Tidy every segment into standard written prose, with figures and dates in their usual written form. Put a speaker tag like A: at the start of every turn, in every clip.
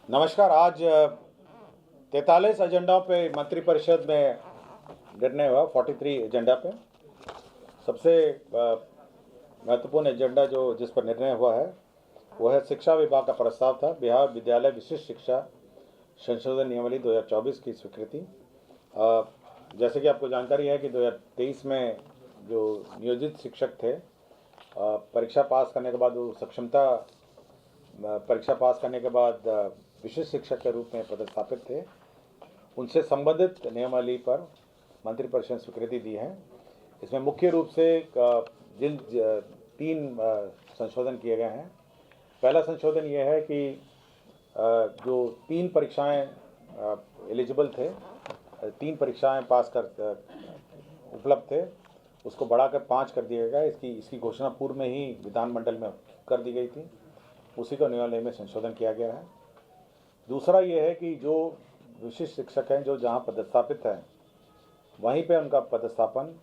A: नमस्कार। आज 43 एजेंडा पे मंत्रिपरिषद में निर्णय हुआ। 43 एजेंडा पे सबसे महत्वपूर्ण एजेंडा जो जिस पर निर्णय हुआ है वो है शिक्षा विभाग का प्रस्ताव था। बिहार विद्यालय विशिष्ट शिक्षा संशोधन नियमावली 2024 की स्वीकृति। जैसे कि आपको जानकारी है कि 2023 में जो नियोजित शिक्षक थे, परीक्षा पास करने के बाद वो सक्षमता परीक्षा पास करने के बाद विशिष्ट शिक्षक के रूप में पदस्थापित थे, उनसे संबंधित नियमावली पर मंत्रिपरिषद स्वीकृति दी है। इसमें मुख्य रूप से जिन 3 संशोधन किए गए हैं। पहला संशोधन ये है कि जो 3 परीक्षाएं एलिजिबल थे, 3 परीक्षाएं पास कर उपलब्ध थे, उसको बढ़ाकर 5 कर दिया गया। इसकी घोषणा पूर्व में ही विधानमंडल में कर दी गई थी। उसी को नियमावली में संशोधन किया गया है। दूसरा ये है कि जो विशिष्ट शिक्षक हैं जो जहां पदस्थापित हैं वहीं पे उनका पदस्थापन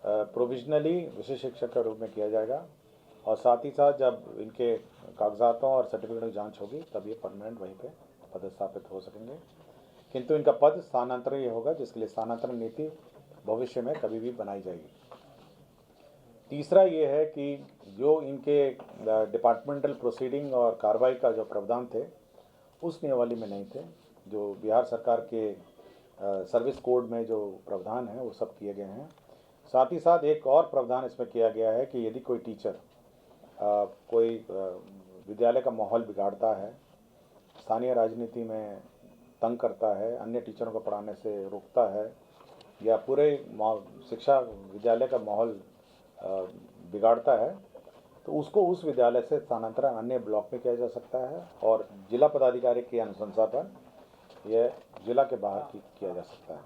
A: प्रोविजनली विशिष्ट शिक्षक के रूप में किया जाएगा, और साथ ही साथ जब इनके कागजातों और सर्टिफिकेट की जांच होगी तब ये परमानेंट वहीं पे पदस्थापित हो सकेंगे। किंतु इनका पद स्थानांतरण ये होगा, जिसके लिए स्थानांतरण नीति भविष्य में कभी भी बनाई जाएगी। तीसरा ये है कि जो इनके डिपार्टमेंटल प्रोसीडिंग और कार्रवाई का जो प्रावधान थे उस नियमावली में नहीं थे। जो बिहार सरकार के सर्विस कोड में जो प्रावधान है वो सब किए गए हैं। साथ ही साथ एक और प्रावधान इसमें किया गया है कि यदि कोई टीचर कोई विद्यालय का माहौल बिगाड़ता है, स्थानीय राजनीति में तंग करता है, अन्य टीचरों को पढ़ाने से रोकता है, या पूरे शिक्षा विद्यालय का माहौल बिगाड़ता है, तो उसको उस विद्यालय से स्थानांतरण अन्य ब्लॉक में किया जा सकता है, और जिला पदाधिकारी की अनुशंसा पर यह जिला के बाहर किया जा सकता है।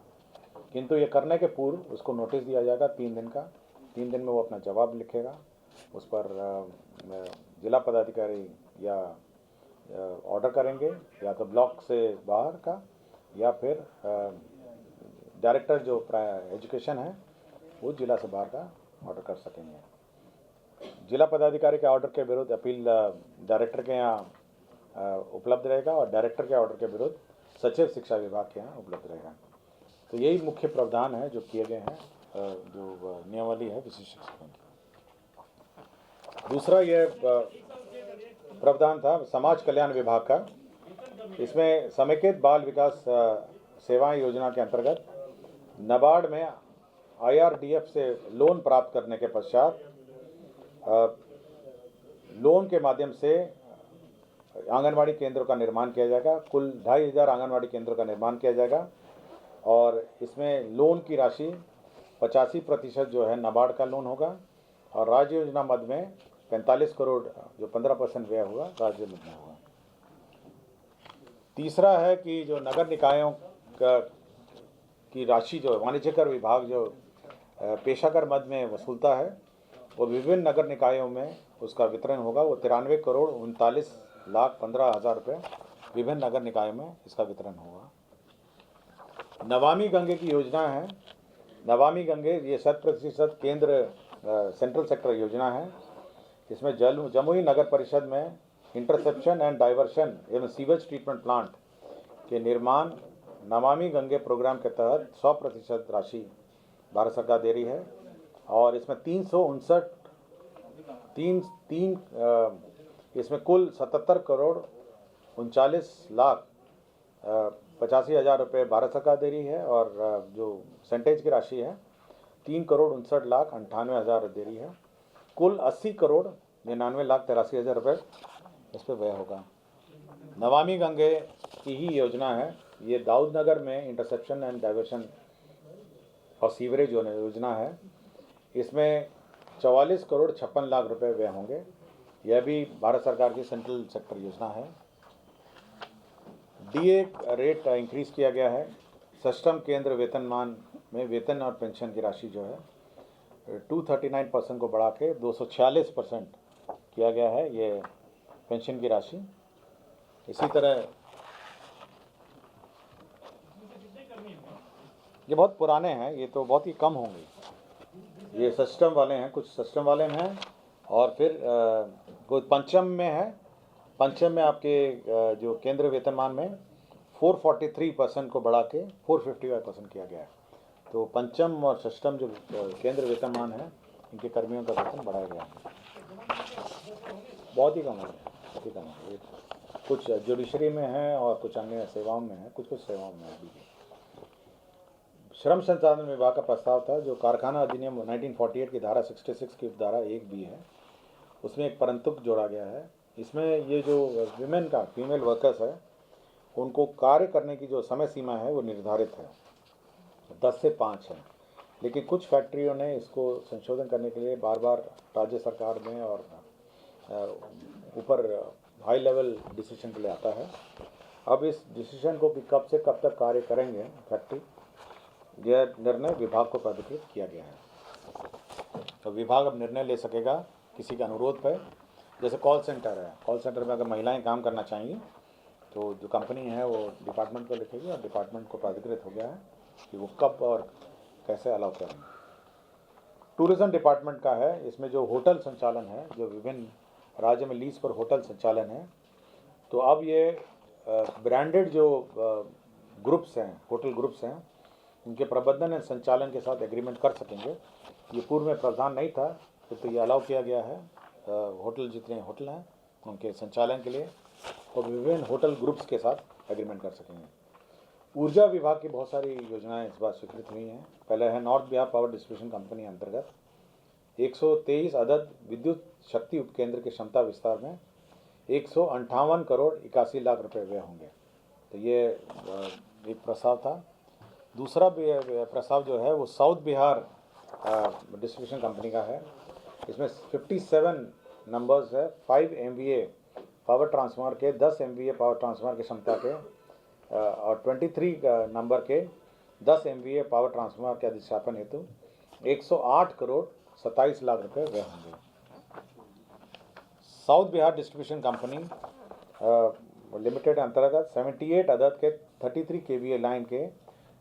A: किंतु ये करने के पूर्व उसको नोटिस दिया जाएगा 3 दिन का। 3 दिन में वो अपना जवाब लिखेगा। उस पर जिला पदाधिकारी या ऑर्डर करेंगे, या तो ब्लॉक से बाहर का, या फिर डायरेक्टर जो एजुकेशन है वो जिला से बाहर का ऑर्डर कर सकेंगे। जिला पदाधिकारी के ऑर्डर के विरुद्ध अपील डायरेक्टर के यहाँ उपलब्ध रहेगा, और डायरेक्टर के ऑर्डर के विरुद्ध सचिव शिक्षा विभाग के यहाँ उपलब्ध रहेगा। तो यही मुख्य प्रावधान है जो किए गए हैं, जो नियमावली है विशिष्ट शिक्षकों की। दूसरा यह प्रावधान था समाज कल्याण विभाग का। इसमें समेकित बाल विकास सेवाएं योजना के अंतर्गत नाबार्ड में IRDF से लोन प्राप्त करने के पश्चात लोन के माध्यम से आंगनवाड़ी केंद्रों का निर्माण किया जाएगा। कुल 2500 आंगनवाड़ी केंद्रों का निर्माण किया जाएगा, और इसमें लोन की राशि 85% जो है नाबार्ड का लोन होगा, और राज्य योजना मद में 45 करोड़ जो 15% व्यय होगा राज्य मद में होगा। तीसरा है कि जो नगर निकायों की राशि जो वाणिज्य कर विभाग जो पेशाकर मद में वसूलता है वो विभिन्न नगर निकायों में उसका वितरण होगा। वो 93,39,15,000 रुपये विभिन्न नगर निकायों में इसका वितरण होगा। नमामि गंगे की योजना है। नमामि गंगे ये 100% केंद्र सेंट्रल सेक्टर योजना है। इसमें जमुई नगर परिषद में इंटरसेप्शन एंड डाइवर्शन एवं सीवेज ट्रीटमेंट प्लांट के निर्माण नमामि गंगे प्रोग्राम के तहत 100% राशि भारत सरकार दे रही है, और इसमें 3 इसमें कुल 77 करोड़ 39,85,000 रुपये भारत सरकार दे रही है, और जो सेंटेज की राशि है 3,59,98,000 दे रही है। कुल 80 करोड़ 99,83,000 रुपये इस पर व्यय होगा। नमामि गंगे की ही योजना है। ये दाऊद नगर में इंटरसेप्शन एंड डाइवर्शन और सीवरेज योजना है। इसमें 44 करोड़ 56 लाख रुपए व्यय होंगे। यह भी भारत सरकार की सेंट्रल सेक्टर योजना है। DA रेट इंक्रीज किया गया है। सष्टम केंद्र वेतनमान में वेतन और पेंशन की राशि जो है 239% को बढ़ा के 246% किया गया है ये पेंशन की राशि। इसी तरह ये बहुत पुराने हैं, ये तो बहुत ही कम होंगे। ये सिस्टम वाले हैं, कुछ सिस्टम वाले हैं, और फिर कोई पंचम में है पंचम में आपके जो केंद्र वेतनमान में 443% को बढ़ा के 455% किया गया है। तो पंचम और षष्ठम जो केंद्र वेतनमान है, इनके कर्मियों का वेतन बढ़ाया गया है। बहुत ही कम है, बहुत ही कम है। कुछ जुडिशरी में है और कुछ अन्य सेवाओं में है, कुछ सेवाओं में अभी भी। श्रम संसाधन विभाग का प्रस्ताव था, जो कारखाना अधिनियम 1948 की धारा 66 की धारा 1B है, उसमें एक परंतुक जोड़ा गया है। इसमें ये जो विमेन का फीमेल वर्कर्स है, उनको कार्य करने की जो समय सीमा है वो निर्धारित है, 10 से 5 है। लेकिन कुछ फैक्ट्रियों ने इसको संशोधन करने के लिए बार बार राज्य सरकार में और ऊपर हाई लेवल डिसीजन के लिए आता है। अब इस डिसीजन को कि कब से कब तक कार्य करेंगे फैक्ट्री, यह निर्णय विभाग को प्राधिकृत किया गया है। तो विभाग अब निर्णय ले सकेगा किसी के अनुरोध पर। जैसे कॉल सेंटर है, कॉल सेंटर में अगर महिलाएं काम करना चाहेंगी तो जो कंपनी है वो डिपार्टमेंट को लिखेगी और डिपार्टमेंट को प्राधिकृत हो गया है कि वो कब और कैसे अलाउ करेंगे। टूरिज्म डिपार्टमेंट का है, इसमें जो होटल संचालन है, जो विभिन्न राज्य में लीज पर होटल संचालन है, तो अब ये ब्रांडेड जो ग्रुप्स हैं, होटल ग्रुप्स हैं, उनके प्रबंधन और संचालन के साथ एग्रीमेंट कर सकेंगे। ये पूर्व में प्रावधान नहीं था, तो ये अलाउ किया गया है। होटल जितने होटल हैं उनके संचालन के लिए और विभिन्न होटल ग्रुप्स के साथ एग्रीमेंट कर सकेंगे। ऊर्जा विभाग की बहुत सारी योजनाएं इस बार स्वीकृत हुई हैं। पहले है north Bihar power distribution company अंतर्गत 123 अदद विद्युत शक्ति उपकेंद्र की क्षमता विस्तार में 158 करोड़ 81 लाख रुपए व्यय होंगे। तो ये एक प्रस्ताव था। दूसरा प्रस्ताव जो है वो साउथ बिहार डिस्ट्रीब्यूशन कंपनी का है। इसमें 57 नंबर्स है, 5 MVA पावर ट्रांसफार्मर के, 10 MVA पावर ट्रांसफार्मर की क्षमता के और 23 नंबर के 10 MVA पावर ट्रांसफार्मर के अधिष्ठापन हेतु 108 करोड़ 27 लाख रुपए व्यय होंगे। South Bihar distribution company limited अंतर्गत 78 अदद के 33 KVA लाइन के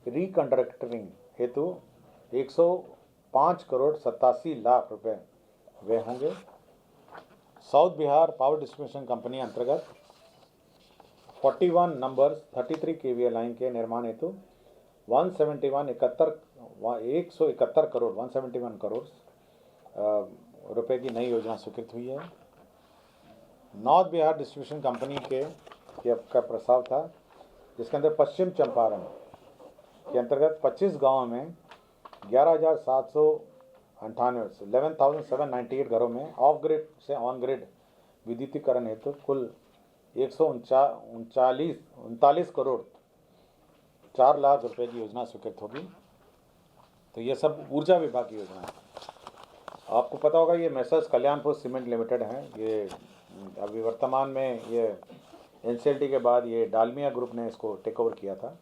A: रिकंडक्टरिंग हेतु 105 करोड़ 87 लाख रुपए व्यय होंगे। South Bihar power distribution company अंतर्गत 41 नंबर्स 33 KVA लाइन के निर्माण हेतु 171 करोड़ रुपए की नई योजना स्वीकृत हुई है। नॉर्थ बिहार डिस्ट्रीब्यूशन कंपनी का प्रस्ताव था, जिसके अंदर पश्चिम चंपारण के अंतर्गत 25 गाँव में 11,798 घरों में ऑफ ग्रिड से ऑन ग्रिड विद्युतीकरण हेतु कुल 139 करोड़ 4 लाख रुपए की योजना स्वीकृत होगी। तो ये सब ऊर्जा विभाग की योजना है। आपको पता होगा ये मैसर्स कल्याणपुर सीमेंट लिमिटेड हैं। ये अभी वर्तमान में ये NCLT के बाद ये डालमिया ग्रुप ने इसको टेक ओवर किया था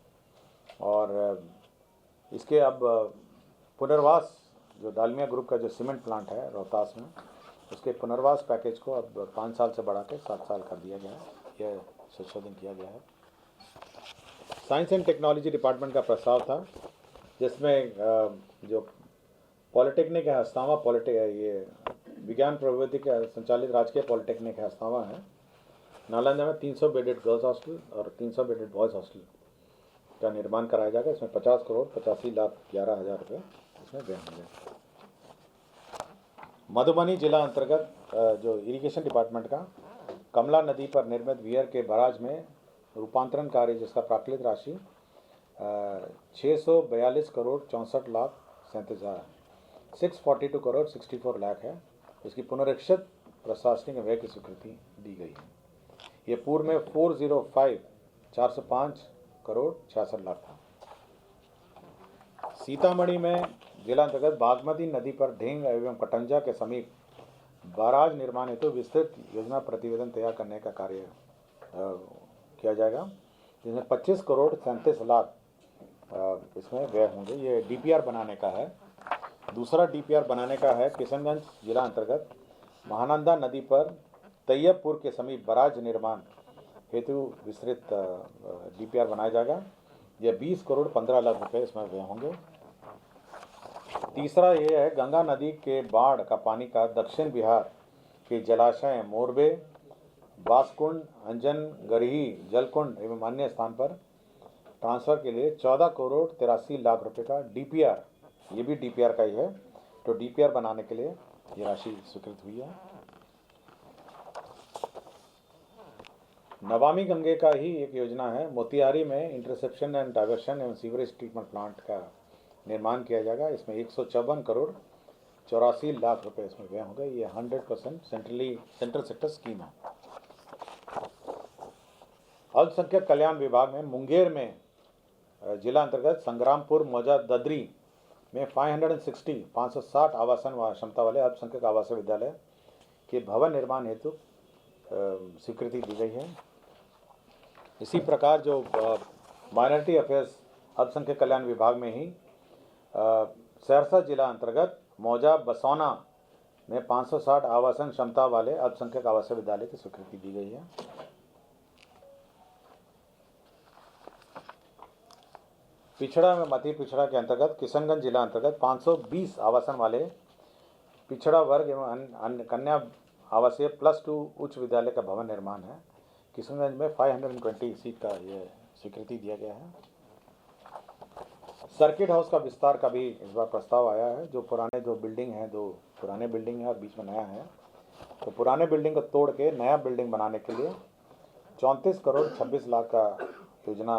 A: और इसके अब पुनर्वास, जो डालमिया ग्रुप का जो सीमेंट प्लांट है रोहतास में, उसके पुनर्वास पैकेज को अब 5 साल से बढ़ा के 7 साल कर दिया गया है। यह संशोधन किया गया है। साइंस एंड टेक्नोलॉजी डिपार्टमेंट का प्रस्ताव था, जिसमें जो पॉलिटेक्निक है हस्तावा, ये विज्ञान प्रविधि के संचालित राजकीय पॉलिटेक्निक है हस्तावा है, नालंदा में 300 बेडेड गर्ल्स हॉस्टल और 300 बेडेड बॉयज़ हॉस्टल का निर्माण कराया जाएगा। इसमें 50 करोड़ 85 लाख 11 हज़ार रुपये इसमें व्यय होंगे। मधुबनी जिला अंतर्गत जो इरिगेशन डिपार्टमेंट का कमला नदी पर निर्मित वियर के बराज में रूपांतरण कार्य, जिसका प्राकृतिक राशि 642 करोड़ 64 लाख 37 हज़ार 642 करोड़ 64 लाख है। इसकी पुनरीक्षित प्रशासनिक व्यय की स्वीकृति दी गई है। ये पूर्व में 405 करोड़ 66 लाख था। सीतामढ़ी में जिला अंतर्गत बागमती नदी पर ढेंग एवं कटंजा के समीप बाराज निर्माण हेतु विस्तृत योजना प्रतिवेदन तैयार करने का कार्य किया जाएगा, जिसमें 25 करोड़ 37 लाख इसमें व्यय होंगे। ये DPR बनाने का है। दूसरा DPR बनाने का है किशनगंज जिला अंतर्गत महानंदा नदी पर तैयबपुर के समीप बराज निर्माण हेतु विस्तृत DPR बनाया जाएगा। यह 20 करोड़ 15 लाख रुपए इसमें व्यय होंगे। तीसरा ये है गंगा नदी के बाढ़ का पानी का दक्षिण बिहार के जलाशय मोरबे बासकुंड, अंजन, गरही, जलकुंड एवं अन्य स्थान पर ट्रांसफर के लिए 14 करोड़ 83 लाख रुपए का डीपीआर, ये भी डीपीआर का ही है, तो डीपीआर बनाने के लिए ये राशि स्वीकृत हुई है। नमामि गंगे का ही एक योजना है, मोतिहारी में इंटरसेप्शन एंड डाइवर्शन एवं सीवरेज ट्रीटमेंट प्लांट का निर्माण किया जाएगा। इसमें 154 करोड़ 84 लाख रुपए इसमें व्यय होंगे। ये 100% सेंट्रल सेक्टर स्कीम है। अल्पसंख्यक कल्याण विभाग में मुंगेर में जिला अंतर्गत संग्रामपुर, मौजा, ददरी में 560 आवासन व क्षमता वाले अल्पसंख्यक आवासीय विद्यालय के भवन निर्माण हेतु स्वीकृति दी गई है। इसी प्रकार जो माइनॉरिटी अफेयर्स अल्पसंख्यक कल्याण विभाग में ही सहरसा जिला अंतर्गत मौजा, बसौना में 560 आवासन क्षमता वाले अल्पसंख्यक आवासीय विद्यालय की स्वीकृति दी गई है। पिछड़ा में मध्य पिछड़ा के अंतर्गत किशनगंज जिला अंतर्गत 520 आवासन वाले पिछड़ा वर्ग एवं कन्या आवासीय +2 उच्च विद्यालय का भवन निर्माण है। किशनगंज में 520 सीट का ये स्वीकृति दिया गया है। सर्किट हाउस का विस्तार का भी इस बार प्रस्ताव आया है। जो पुराने दो बिल्डिंग हैं, 2 पुराने बिल्डिंग है और बीच में नया है, तो पुराने बिल्डिंग को तोड़ के नया बिल्डिंग बनाने के लिए 34 करोड़ 26 लाख का योजना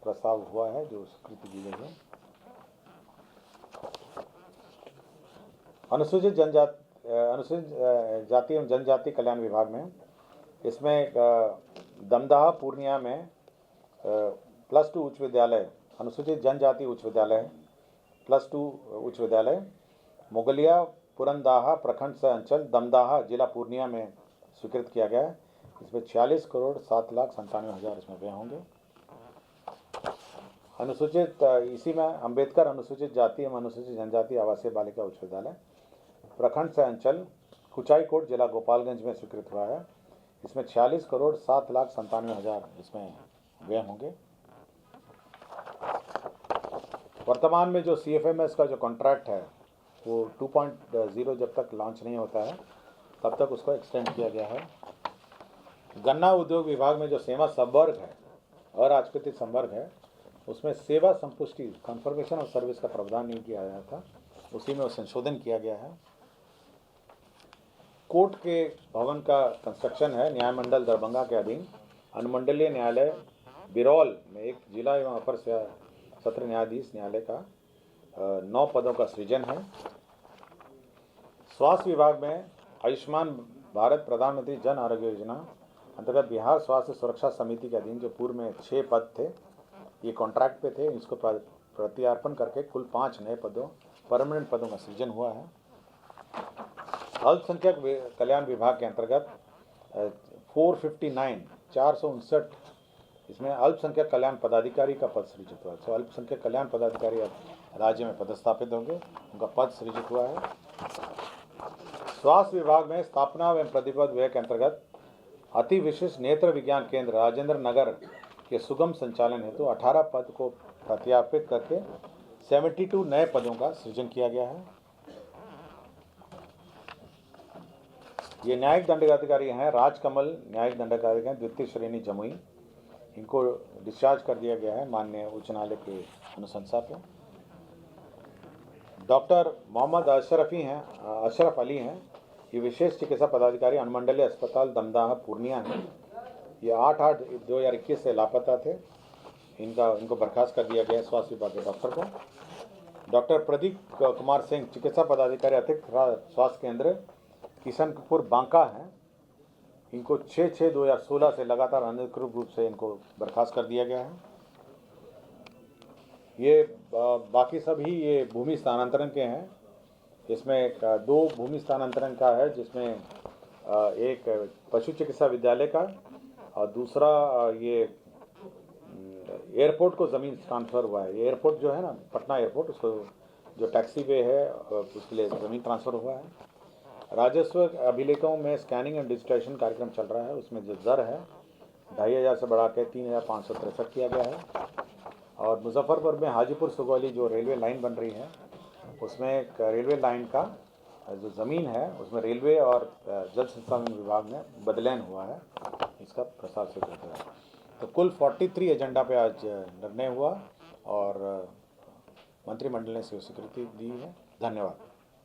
A: प्रस्ताव हुआ है, जो स्वीकृति दी गई है। अनुसूचित जाति एवं जनजाति कल्याण विभाग में इसमें दमदाहा पूर्णिया में +2 उच्च विद्यालय, अनुसूचित जनजाति उच्च विद्यालय +2 उच्च विद्यालय, मुगलिया पुरंदाहा प्रखंड से अंचल दमदाहा जिला पूर्णिया में स्वीकृत किया गया है। इसमें 46 करोड़ 7 लाख 97 हज़ार इसमें व्यय होंगे। अनुसूचित इसी में अंबेडकर अनुसूचित जाति एवं अनुसूचित जनजाति आवासीय बालिका उच्च विद्यालय प्रखंड से अंचल कुचाईकोट जिला गोपालगंज में स्वीकृत हुआ है। इसमें 46 करोड़ 7 लाख 97 हज़ार इसमें व्यय होंगे। वर्तमान में जो CFMS का जो कॉन्ट्रैक्ट है वो 2.0 जब तक लॉन्च नहीं होता है तब तक उसको एक्सटेंड किया गया है। गन्ना उद्योग विभाग में जो सेवा संवर्ग है और राजपत्रित संवर्ग है, उसमें सेवा संपुष्टि कन्फर्मेशन ऑफ सर्विस का प्रावधान नहीं किया गया था, उसी में संशोधन किया गया है। कोर्ट के भवन का कंस्ट्रक्शन है न्याय मंडल दरभंगा के अधीन अनुमंडलीय न्यायालय बिरौल में एक जिला एवं अपर सत्र न्यायाधीश न्यायालय का 9 पदों का सृजन है। स्वास्थ्य विभाग में आयुष्मान भारत प्रधानमंत्री जन आरोग्य योजना अंतर्गत बिहार स्वास्थ्य सुरक्षा समिति के अधीन जो पूर्व में 6 पद थे, ये कॉन्ट्रैक्ट पे थे, इसको प्रत्यार्पण करके कुल 5 नए पदों परमानेंट पदों का सृजन हुआ है। अल्पसंख्यक कल्याण विभाग के अंतर्गत 459 इसमें अल्पसंख्यक कल्याण पदाधिकारी का पद सृजित हुआ है। तो अल्पसंख्यक कल्याण पदाधिकारी अब राज्य में पदस्थापित होंगे, उनका पद सृजित हुआ है। स्वास्थ्य विभाग में स्थापना एवं प्रतिपद व्यय के अंतर्गत अति विशिष्ट नेत्र विज्ञान केंद्र राजेंद्र नगर के सुगम संचालन हेतु 18 पद को प्रत्यार्पित करके 72 नए पदों का सृजन किया गया है। ये न्यायिक दंडाधिकारी हैं राजकमल न्यायिक दंडाधिकारी हैं द्वितीय श्रेणी जमुई, इनको डिस्चार्ज कर दिया गया है माननीय उच्च न्यायालय के अनुशंसा पर। डॉक्टर मोहम्मद अशरफ अली हैं, ये विशेष चिकित्सा पदाधिकारी अनुमंडलीय अस्पताल दमदाहा पूर्णिया है। ये 8/8/2021 से लापता थे, इनको बर्खास्त कर दिया गया स्वास्थ्य विभाग के डॉक्टर को। डॉक्टर प्रदीप कुमार सिंह चिकित्सा पदाधिकारी अतिरिक्त स्वास्थ्य केंद्र किशनपुर बांका हैं, इनको 6/6/2016 से लगातार अनधिकृत रूप से इनको बर्खास्त कर दिया गया है। ये बाकी सभी ये भूमि स्थानांतरण के हैं। इसमें 2 भूमि स्थानांतरण का है, जिसमें एक पशु चिकित्सा विद्यालय का और दूसरा ये एयरपोर्ट को ज़मीन ट्रांसफ़र हुआ है। ये एयरपोर्ट जो है ना पटना एयरपोर्ट, उसको जो टैक्सी वे है उसके लिए ज़मीन ट्रांसफ़र हुआ है। राजस्व अभिलेखों में स्कैनिंग एंड डिजिटाइजेशन कार्यक्रम चल रहा है, उसमें जो दर है 2500 से बढ़ा के 3563 किया गया है। और मुजफ्फरपुर में हाजीपुर सुगौली जो रेलवे लाइन बन रही है, उसमें एक रेलवे लाइन का जो ज़मीन है उसमें रेलवे और जल संसाधन विभाग में बदलाव हुआ है। इसका प्रसार से करते हैं। तो कुल 43 एजेंडा पे आज निर्णय हुआ और मंत्रिमंडल ने स्वीकृति दी है। धन्यवाद।